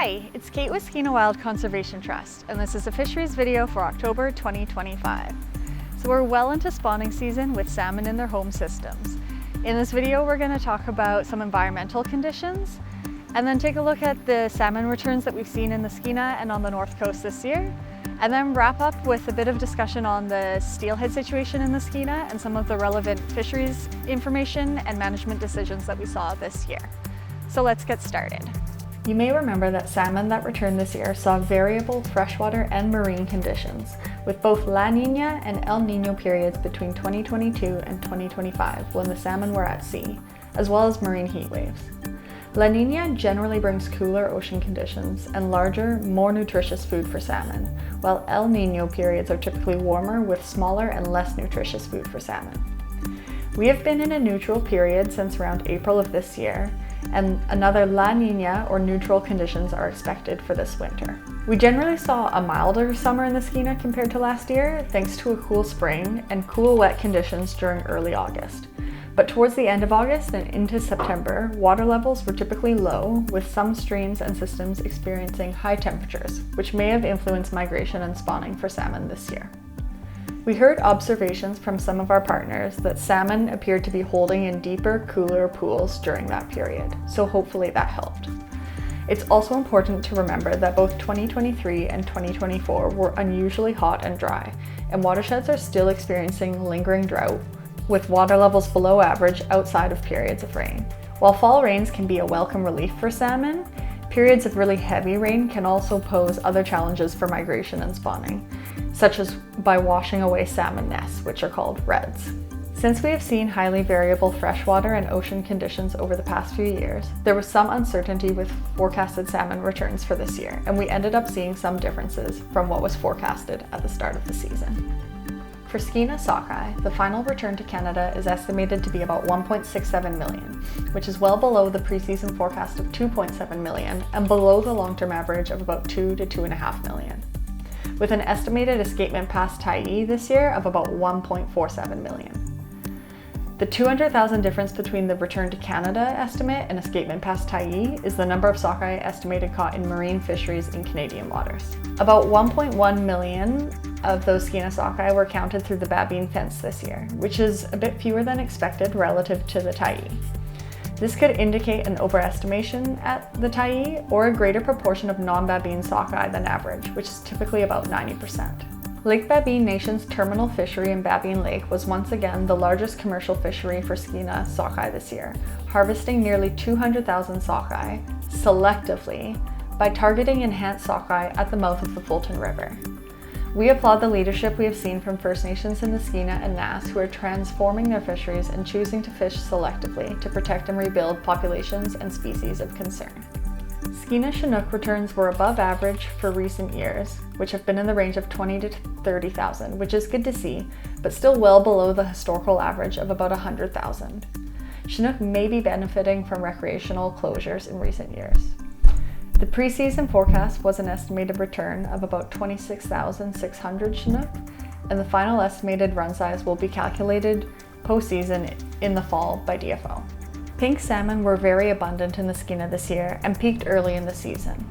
Hi, it's Kate with SkeenaWild Conservation Trust, and this is a fisheries video for October 2025. So we're well into spawning season with salmon in their home systems. In this video, we're going to talk about some environmental conditions, and then take a look at the salmon returns that we've seen in the Skeena and on the North Coast this year, and then wrap up with a bit of discussion on the steelhead situation in the Skeena and some of the relevant fisheries information and management decisions that we saw this year. So let's get started. You may remember that salmon that returned this year saw variable freshwater and marine conditions, with both La Nina and El Nino periods between 2022 and 2025 when the salmon were at sea, as well as marine heat waves. La Nina generally brings cooler ocean conditions and larger, more nutritious food for salmon, while El Nino periods are typically warmer with smaller and less nutritious food for salmon. We have been in a neutral period since around April of this year, and another La Nina or neutral conditions are expected for this winter. We generally saw a milder summer in the Skeena compared to last year, thanks to a cool spring and cool wet conditions during early August. But towards the end of August and into September, water levels were typically low, with some streams and systems experiencing high temperatures, which may have influenced migration and spawning for salmon this year. We heard observations from some of our partners that salmon appeared to be holding in deeper, cooler pools during that period, so hopefully that helped. It's also important to remember that both 2023 and 2024 were unusually hot and dry, and watersheds are still experiencing lingering drought, with water levels below average outside of periods of rain. While fall rains can be a welcome relief for salmon, periods of really heavy rain can also pose other challenges for migration and spawning, such as by washing away salmon nests, which are called redds. Since we have seen highly variable freshwater and ocean conditions over the past few years, there was some uncertainty with forecasted salmon returns for this year, and we ended up seeing some differences from what was forecasted at the start of the season. For Skeena sockeye, the final return to Canada is estimated to be about 1.67 million, which is well below the preseason forecast of 2.7 million and below the long-term average of about 2 to 2.5 million, with an estimated escapement past Tyee this year of about 1.47 million. The 200,000 difference between the return to Canada estimate and escapement past Tyee is the number of sockeye estimated caught in marine fisheries in Canadian waters. About 1.1 million of those Skeena sockeye were counted through the Babine fence this year, which is a bit fewer than expected relative to the Tyee. This could indicate an overestimation at the Tyee or a greater proportion of non-Babine sockeye than average, which is typically about 90%. Lake Babine Nation's terminal fishery in Babine Lake was once again the largest commercial fishery for Skeena sockeye this year, harvesting nearly 200,000 sockeye selectively by targeting enhanced sockeye at the mouth of the Fulton River. We applaud the leadership we have seen from First Nations in the Skeena and Nass who are transforming their fisheries and choosing to fish selectively to protect and rebuild populations and species of concern. Skeena Chinook returns were above average for recent years, which have been in the range of 20 to 30,000, which is good to see, but still well below the historical average of about 100,000. Chinook may be benefiting from recreational closures in recent years. The preseason forecast was an estimated return of about 26,600 Chinook, and the final estimated run size will be calculated postseason in the fall by DFO. Pink salmon were very abundant in the Skeena this year and peaked early in the season.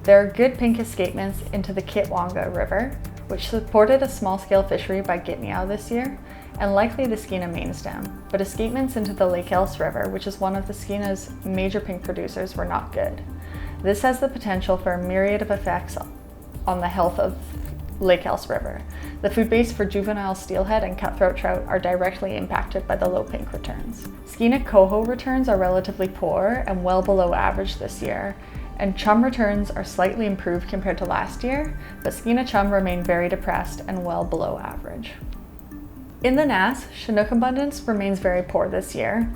There are good pink escapements into the Kitwanga River, which supported a small-scale fishery by Gitniao this year, and likely the Skeena main stem, but escapements into the Lake Else River, which is one of the Skeena's major pink producers, were not good. This has the potential for a myriad of effects on the health of Lake Else River. The food base for juvenile steelhead and cutthroat trout are directly impacted by the low pink returns. Skeena coho returns are relatively poor and well below average this year, and chum returns are slightly improved compared to last year, but Skeena chum remain very depressed and well below average. In the Nass, Chinook abundance remains very poor this year.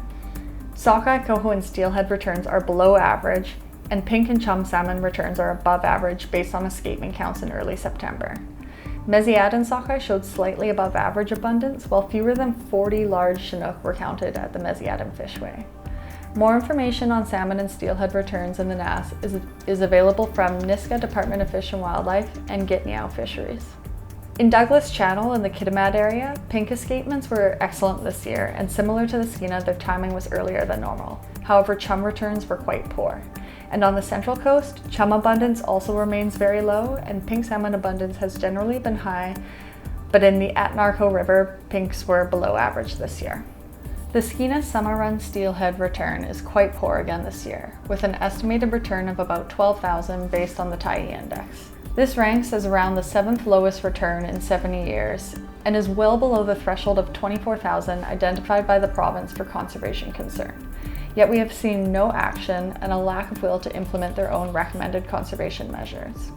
Sockeye, coho, and steelhead returns are below average, and pink and chum salmon returns are above average based on escapement counts in early September. Mesiadan sockeye showed slightly above average abundance, while fewer than 40 large Chinook were counted at the Mesiadan fishway. More information on salmon and steelhead returns in the Nass is available from Niska Department of Fish and Wildlife and Gitniao Fisheries. In Douglas Channel in the Kitimat area, pink escapements were excellent this year, and similar to the Skeena, their timing was earlier than normal. However, chum returns were quite poor. And on the Central Coast, chum abundance also remains very low, and pink salmon abundance has generally been high, but in the Atnarco River, pinks were below average this year. The Skeena summer run steelhead return is quite poor again this year, with an estimated return of about 12,000 based on the Tyee index. This ranks as around the 7th lowest return in 70 years, and is well below the threshold of 24,000 identified by the province for conservation concern. Yet we have seen no action and a lack of will to implement their own recommended conservation measures.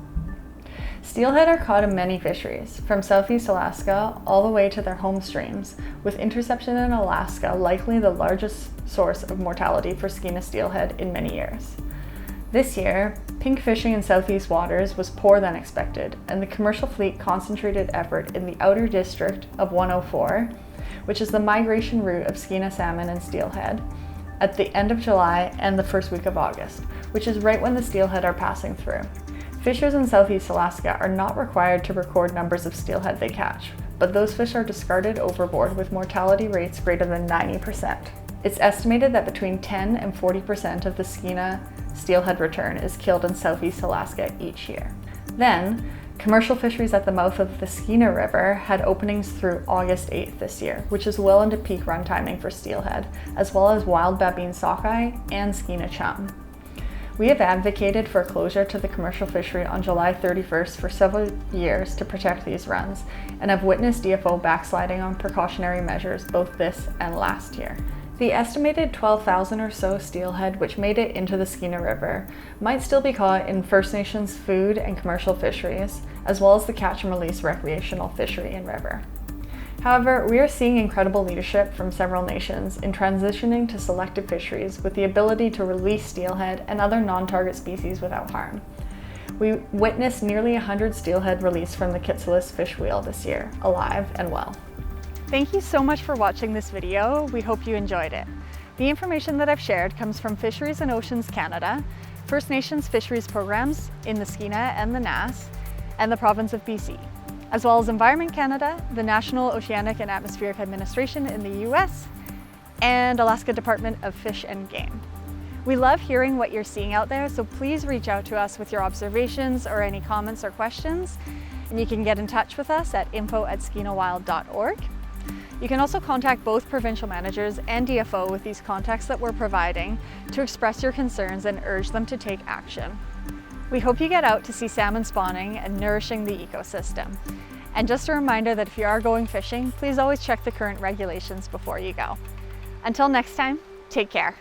Steelhead are caught in many fisheries, from Southeast Alaska all the way to their home streams, with interception in Alaska likely the largest source of mortality for Skeena steelhead in many years. This year, pink fishing in southeast waters was poorer than expected, and the commercial fleet concentrated effort in the outer district of 104, which is the migration route of Skeena salmon and steelhead, at the end of July and the first week of August, which is right when the steelhead are passing through. Fishers in Southeast Alaska are not required to record numbers of steelhead they catch, but those fish are discarded overboard with mortality rates greater than 90%. It's estimated that between 10 and 40% of the Skeena steelhead return is killed in Southeast Alaska each year. Then, commercial fisheries at the mouth of the Skeena River had openings through August 8th this year, which is well into peak run timing for steelhead, as well as wild baboon sockeye and Skeena chum. We have advocated for closure to the commercial fishery on July 31st for several years to protect these runs, and have witnessed DFO backsliding on precautionary measures both this and last year. The estimated 12,000 or so steelhead which made it into the Skeena River might still be caught in First Nations food and commercial fisheries, as well as the catch and release recreational fishery and river. However, we are seeing incredible leadership from several nations in transitioning to selective fisheries with the ability to release steelhead and other non-target species without harm. We witnessed nearly 100 steelhead released from the Kitsalis fish wheel this year, alive and well. Thank you so much for watching this video. We hope you enjoyed it. The information that I've shared comes from Fisheries and Oceans Canada, First Nations fisheries programs in the Skeena and the Nass, and the province of BC, as well as Environment Canada, the National Oceanic and Atmospheric Administration in the US, and Alaska Department of Fish and Game. We love hearing what you're seeing out there, so please reach out to us with your observations or any comments or questions, and you can get in touch with us at info@SkeenaWild.org. You can also contact both Provincial Managers and DFO with these contacts that we're providing to express your concerns and urge them to take action. We hope you get out to see salmon spawning and nourishing the ecosystem. And just a reminder that if you are going fishing, please always check the current regulations before you go. Until next time, take care.